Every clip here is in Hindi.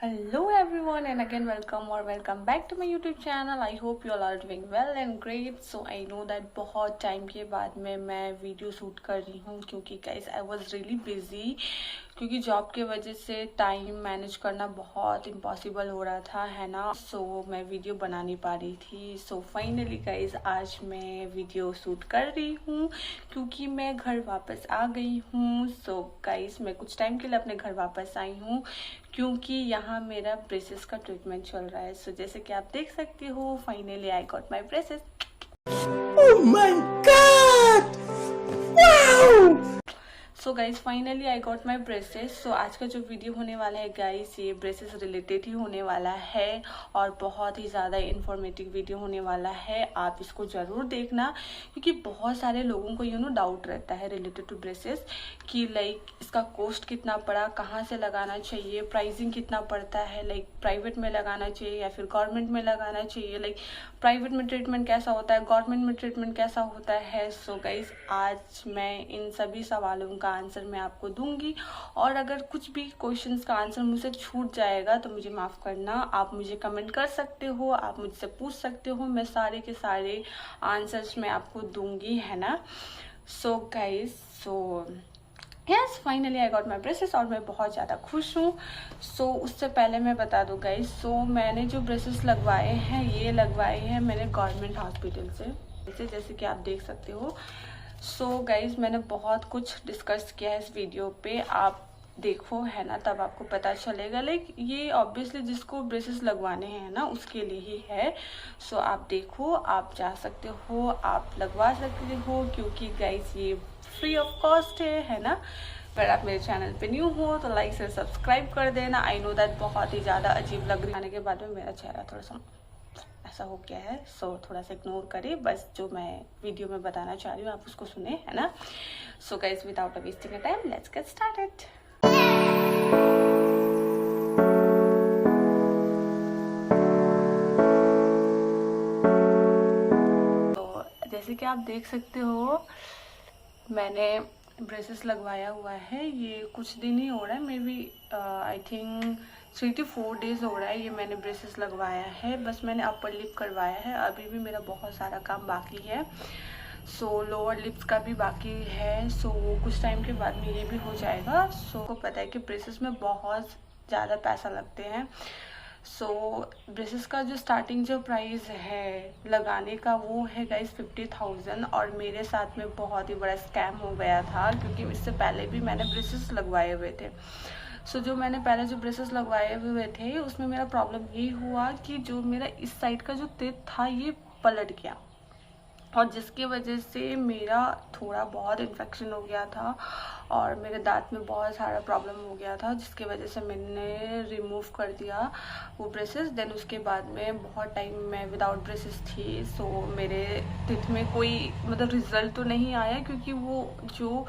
Hello everyone and again welcome back to my YouTube channel. I hope you all are doing well and great. So I know that बहुत टाइम के बाद में मैं वीडियो शूट कर रही हूँ क्योंकि guys I was really busy क्योंकि जॉब के वजह से टाइम मैनेज करना बहुत इम्पॉसिबल हो रहा था है ना। सो मैं वीडियो बना नहीं पा रही थी। सो फाइनली गाइज आज मैं वीडियो शूट कर रही हूँ क्योंकि मैं घर वापस आ गई हूँ। सो गाइज मैं कुछ टाइम के लिए अपने घर वापस आई हूँ क्योंकि यहाँ मेरा ब्रेसेस का ट्रीटमेंट चल रहा है। सो जैसे कि आप देख सकते हो finally I got my braces. Oh my God! Wow! So guys finally I got my braces. So आज का जो वीडियो होने वाला है गाइज ये ब्रेसेस रिलेटेड ही होने वाला है और बहुत ही ज़्यादा इंफॉर्मेटिव वीडियो होने वाला है। आप इसको ज़रूर देखना क्योंकि बहुत सारे लोगों को डाउट रहता है रिलेटेड टू ब्रेसेस कि लाइक इसका कॉस्ट कितना पड़ा, कहाँ से लगाना चाहिए, प्राइसिंग कितना पड़ता है, लाइक प्राइवेट में लगाना चाहिए या फिर गवर्नमेंट में लगाना चाहिए, लाइक प्राइवेट में ट्रीटमेंट कैसा होता है, गवर्नमेंट में ट्रीटमेंट कैसा होता है। सो गाइज आज मैं इन सभी सवालों का आंसर मैं आपको दूंगी और अगर कुछ भी क्वेश्चंस का आंसर मुझसे छूट जाएगा तो मुझे माफ़ करना। आप मुझे कमेंट कर सकते हो, आप मुझसे पूछ सकते हो, मैं सारे के सारे आंसर्स मैं आपको दूंगी है ना। So guys yes finally I got my braces और मैं बहुत ज़्यादा खुश हूँ। सो उससे पहले मैं बता दूँ गाइज, सो मैंने जो ब्रेसेस लगवाए हैं ये लगवाए हैं मैंने गवर्नमेंट हॉस्पिटल से, जैसे कि आप देख सकते हो। सो गाइज मैंने बहुत कुछ डिस्कस किया है इस वीडियो पे, आप देखो है ना तब आपको पता चलेगा। लाइक ये ऑब्वियसली जिसको ब्रेसेस लगवाने हैं ना उसके लिए ही है। सो आप देखो, आप जा सकते हो, आप लगवा सकते हो क्योंकि गाइज ये फ्री ऑफ कॉस्ट है ना। अगर आप मेरे चैनल पे न्यू हो तो लाइक से सब्सक्राइब कर देना। आई नो दैट बहुत ही ज़्यादा अजीब लग रही है के बाद में मेरा चेहरा थोड़ा सा ऐसा हो गया है। सो थोड़ा सा इग्नोर करें, बस जो मैं वीडियो में बताना चाह रही हूँ आप उसको सुने है ना। So guys without wasting time let's get started. तो जैसे कि आप देख सकते हो मैंने ब्रेसेस लगवाया हुआ है। ये कुछ दिन ही हो रहा है, maybe I think 3 to 4 days हो रहा है ये मैंने ब्रेसेस लगवाया है। बस मैंने अपर लिप करवाया है, अभी भी मेरा बहुत सारा काम बाकी है। सो लोअर लिप्स का भी बाकी है। सो कुछ टाइम के बाद में ये भी हो जाएगा। सो को पता है कि ब्रेसेस में बहुत ज़्यादा पैसा लगते हैं। सो ब्रेसेस का जो स्टार्टिंग जो प्राइस है लगाने का वो है गाइस 50,000 और मेरे साथ में बहुत ही बड़ा स्कैम हो गया था क्योंकि इससे पहले भी मैंने ब्रेसेस लगवाए हुए थे। सो जो मैंने पहले जो ब्रेसेस लगवाए हुए थे उसमें मेरा प्रॉब्लम ये हुआ कि जो मेरा इस साइड का जो टिप था ये पलट गया और जिसकी वजह से मेरा थोड़ा बहुत इन्फेक्शन हो गया था और मेरे दांत में बहुत सारा प्रॉब्लम हो गया था, जिसकी वजह से मैंने रिमूव कर दिया वो ब्रेसेस। देन उसके बाद में बहुत टाइम मैं विदाउट ब्रेसेस थी। सो मेरे टीथ में कोई मतलब रिज़ल्ट तो नहीं आया क्योंकि वो जो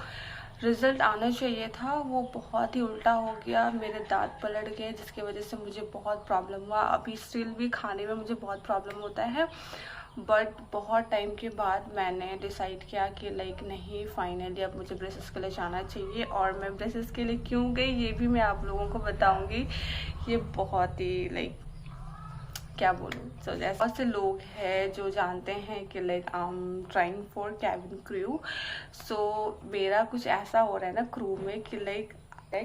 रिज़ल्ट आना चाहिए था वो बहुत ही उल्टा हो गया, मेरे दांत पलट गए जिसकी वजह से मुझे बहुत प्रॉब्लम हुआ। अभी स्टिल भी खाने में मुझे बहुत प्रॉब्लम होता है बट बहुत टाइम के बाद मैंने डिसाइड किया कि लाइक नहीं फाइनली अब मुझे ब्रेसेस के लिए जाना चाहिए। और मैं ब्रेसेस के लिए क्यों गई ये भी मैं आप लोगों को बताऊंगी। ये बहुत ही लाइक क्या बोलूँ। सो जैसे बहुत से लोग हैं जो जानते हैं कि like I am trying for cabin crew. So मेरा कुछ ऐसा हो रहा है ना क्रू में कि लाइक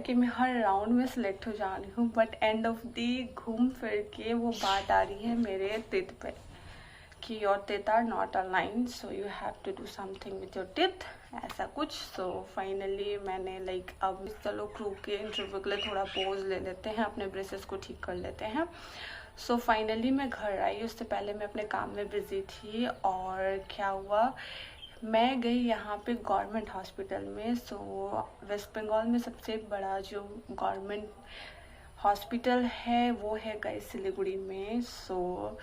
कि मैं हर राउंड में सिलेक्ट हो जा रही हूँ बट एंड ऑफ दी घूम फिर के वो बात आ रही है मेरे टिथ पे कि your teeth are not aligned so you have to do something with your teeth ऐसा कुछ। सो फाइनली मैंने लाइक अब चलो क्रू के इंटरव्यू के लिए थोड़ा पोज ले लेते हैं, अपने ब्रेसेस को ठीक कर लेते हैं। सो फाइनली मैं घर आई, उससे पहले मैं अपने काम में बिजी थी और क्या हुआ मैं गई यहाँ पे गवर्नमेंट हॉस्पिटल में। सो वेस्ट बंगाल में सबसे बड़ा जो गवर्नमेंट हॉस्पिटल है वो है गई सिलीगुड़ी में। सो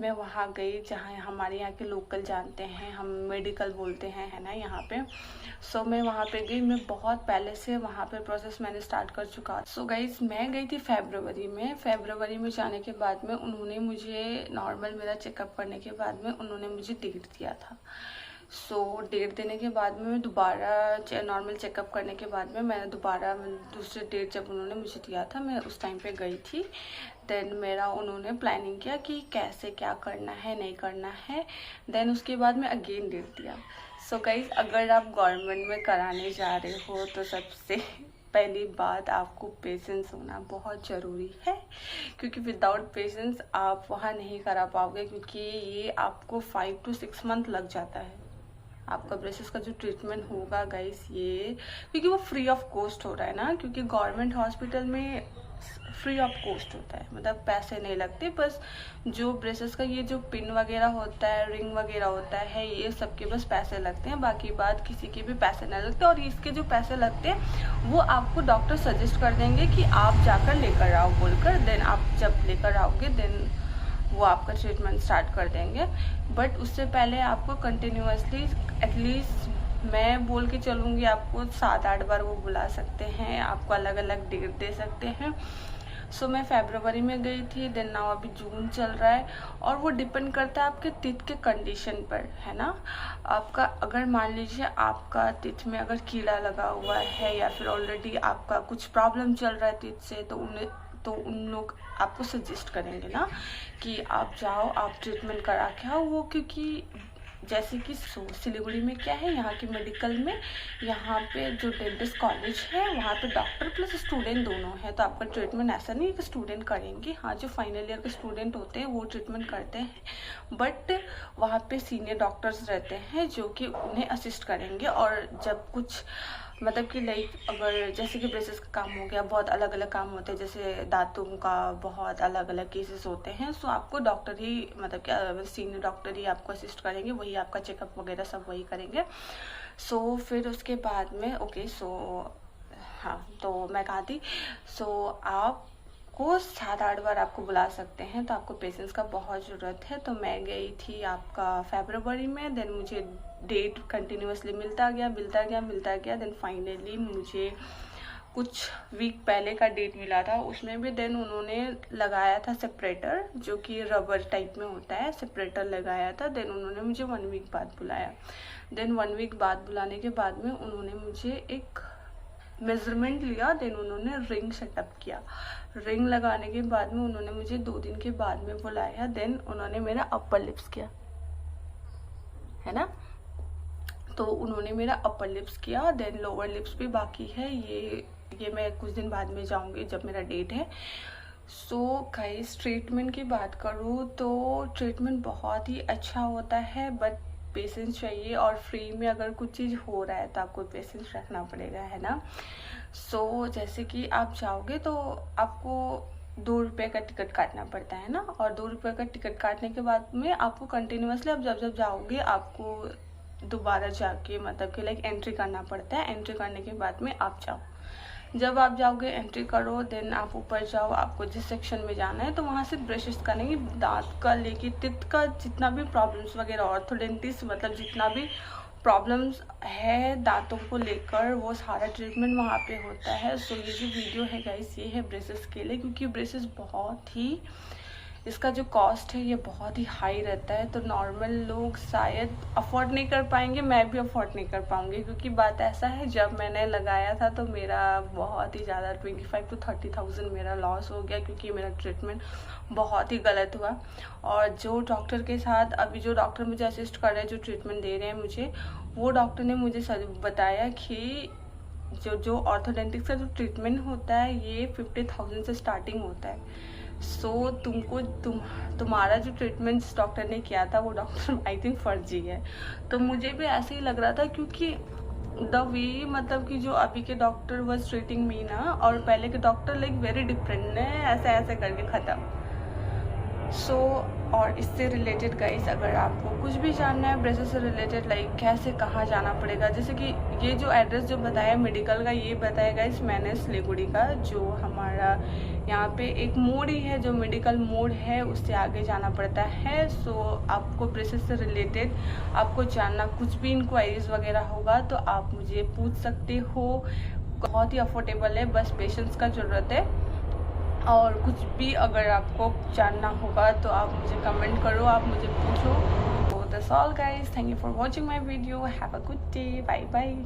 मैं वहाँ गई जहाँ हमारे यहाँ के लोकल जानते हैं, हम मेडिकल बोलते हैं है ना यहाँ पे। सो मैं वहाँ पे गई, मैं बहुत पहले से वहाँ पे प्रोसेस मैंने स्टार्ट कर चुका। सो गाइज मैं गई थी फरवरी में जाने के बाद में उन्होंने मुझे नॉर्मल मेरा चेकअप करने के बाद में उन्होंने मुझे डेट दिया था। सो डेट देने के बाद में मैं दोबारा नॉर्मल चेकअप करने के बाद में मैं दोबारा दूसरे डेट जब उन्होंने मुझे दिया था मैं उस टाइम पे गई थी। देन मेरा उन्होंने प्लानिंग किया कि कैसे क्या करना है नहीं करना है। देन उसके बाद में अगेन डेट दिया। सो गाइस, अगर आप गवर्नमेंट में कराने जा रहे हो तो सबसे पहली बात आपको पेशेंस होना बहुत ज़रूरी है, क्योंकि विदाउट पेशेंस आप वहाँ नहीं करा पाओगे, क्योंकि ये आपको 5 to 6 मंथ लग जाता है। आपका ब्रेसेस का जो ट्रीटमेंट होगा गाइस, ये क्योंकि वो फ्री ऑफ कॉस्ट हो रहा है ना, क्योंकि गवर्नमेंट हॉस्पिटल में फ्री ऑफ कॉस्ट होता है, मतलब पैसे नहीं लगते। बस जो ब्रेसेस का ये जो पिन वगैरह होता है, रिंग वगैरह होता है, ये सबके बस पैसे लगते हैं, बाकी बात किसी के भी पैसे नहीं लगते। और इसके जो पैसे लगते हैं वो आपको डॉक्टर सजेस्ट कर देंगे कि आप जाकर लेकर आओ बोलकर। देन आप जब लेकर आओगे देन वो आपका ट्रीटमेंट स्टार्ट कर देंगे। बट उससे पहले आपको कंटिन्यूअसली एटलीस्ट मैं बोल के चलूँगी आपको 7-8 बार वो बुला सकते हैं, आपको अलग अलग डेट दे सकते हैं। सो मैं फरवरी में गई थी, देन नाउ अभी जून चल रहा है। और वो डिपेंड करता है आपके टीथ के कंडीशन पर, है ना। आपका अगर मान लीजिए आपका टीथ में अगर कीड़ा लगा हुआ है या फिर ऑलरेडी आपका कुछ प्रॉब्लम चल रहा है टीथ से, तो उन लोग आपको सजेस्ट करेंगे ना कि आप जाओ, आप ट्रीटमेंट करा के आओ। वो क्योंकि जैसे कि सिलीगुड़ी में क्या है, यहाँ के मेडिकल में, यहाँ पे जो डेंटिस्ट कॉलेज है वहाँ पे डॉक्टर प्लस स्टूडेंट दोनों है। तो आपका ट्रीटमेंट ऐसा नहीं है कि स्टूडेंट करेंगे, हाँ जो फाइनल ईयर के स्टूडेंट होते हैं वो ट्रीटमेंट करते हैं। बट वहाँ पे सीनियर डॉक्टर्स रहते हैं जो कि उन्हें असिस्ट करेंगे। और जब कुछ मतलब कि लाइक अगर जैसे कि ब्रेसेस का काम हो गया, बहुत अलग अलग काम होते हैं, जैसे दांतों का बहुत अलग अलग केसेस होते हैं। सो आपको डॉक्टर ही मतलब क्या सीनियर डॉक्टर ही आपको असिस्ट करेंगे, वही आपका चेकअप वगैरह सब वही करेंगे। सो फिर उसके बाद में ओके, सो हाँ तो मैं कहा थी, सो आप को 7-8 बार आपको बुला सकते हैं, तो आपको पेशेंस का बहुत ज़रूरत है। तो मैं गई थी आपका फरवरी में। देन मुझे डेट कंटिन्यूअसली मिलता गया। देन फाइनली मुझे कुछ वीक पहले का डेट मिला था, उसमें भी देन उन्होंने लगाया था सेपरेटर, जो कि रबर टाइप में होता है, सेपरेटर लगाया था। देन उन्होंने मुझे 1 वीक बाद बुलाया। देन 1 वीक बाद बुलाने के बाद में उन्होंने मुझे एक मेजरमेंट लिया। देन उन्होंने रिंग सेटअप किया। रिंग लगाने के बाद में उन्होंने मुझे 2 दिन के बाद में बुलाया। देन उन्होंने मेरा अपर लिप्स किया, है ना। तो उन्होंने मेरा अपर लिप्स किया। देन लोअर लिप्स भी बाकी है, ये मैं कुछ दिन बाद में जाऊंगी जब मेरा डेट है। सो गाइस, ट्रीटमेंट की बात करूँ तो ट्रीटमेंट बहुत ही अच्छा होता है, बट पेशेंस चाहिए। और फ्री में अगर कुछ चीज़ हो रहा है तो आपको पेशेंस रखना पड़ेगा, है ना। सो जैसे कि आप जाओगे तो आपको 2 रुपये का टिकट काटना पड़ता है ना। और 2 रुपये का टिकट काटने के बाद में आपको कंटिन्यूअसली आप जब जाओगे आपको दोबारा जाके मतलब कि लाइक एंट्री करना पड़ता है। एंट्री करने के बाद में आप जाओ, जब आप जाओगे एंट्री करो, देन आप ऊपर जाओ, आपको जिस सेक्शन में जाना है तो वहाँ से ब्रशेस करनेंगे, दांत का लेके टिथ का जितना भी प्रॉब्लम्स वगैरह, ऑर्थोडेंटिस्ट मतलब जितना भी प्रॉब्लम्स है दांतों को लेकर, वो सारा ट्रीटमेंट वहाँ पे होता है। सो ये जो वीडियो है गाइस, ये है ब्रेसेस के लिए, क्योंकि ब्रेसेस बहुत ही इसका जो कॉस्ट है ये बहुत ही हाई रहता है। तो नॉर्मल लोग शायद अफोर्ड नहीं कर पाएंगे, मैं भी अफोर्ड नहीं कर पाऊंगी, क्योंकि बात ऐसा है जब मैंने लगाया था तो मेरा बहुत ही ज़्यादा 25 to 30,000 मेरा लॉस हो गया, क्योंकि मेरा ट्रीटमेंट बहुत ही गलत हुआ। और जो डॉक्टर के साथ अभी जो डॉक्टर मुझे असिस्ट कर रहे हैं, जो ट्रीटमेंट दे रहे हैं मुझे, वो डॉक्टर ने मुझे बताया कि जो ऑर्थोडेंटिक्स का जो ट्रीटमेंट होता है ये 50,000 से स्टार्टिंग होता है। सो तुम्हारा जो ट्रीटमेंट जिस डॉक्टर ने किया था वो डॉक्टर आई थिंक फर्जी है। तो मुझे भी ऐसे ही लग रहा था, क्योंकि द वे मतलब कि जो अभी के डॉक्टर वाज ट्रीटिंग मी ना, और पहले के डॉक्टर लाइक वेरी डिफरेंट है, ऐसे करके ख़त्म। सो और इससे रिलेटेड गाइस, अगर आपको कुछ भी जानना है ब्रेसेस से रिलेटेड, लाइक कैसे कहाँ जाना पड़ेगा, जैसे कि ये जो एड्रेस जो बताया मेडिकल का, ये बताया गाइस मैंने सिलीगुड़ी का, जो हमारा यहाँ पे एक मोड़ ही है, जो मेडिकल मोड़ है, उससे आगे जाना पड़ता है। सो आपको ब्रेसेस से रिलेटेड आपको जानना, कुछ भी इंक्वायरीज वगैरह होगा तो आप मुझे पूछ सकते हो। बहुत ही अफोर्डेबल है, बस पेशेंस का ज़रूरत है। और कुछ भी अगर आपको जानना होगा तो आप मुझे कमेंट करो, आप मुझे पूछो। तो the that's all guys. Thank you for watching my video. Have a good day. Bye bye.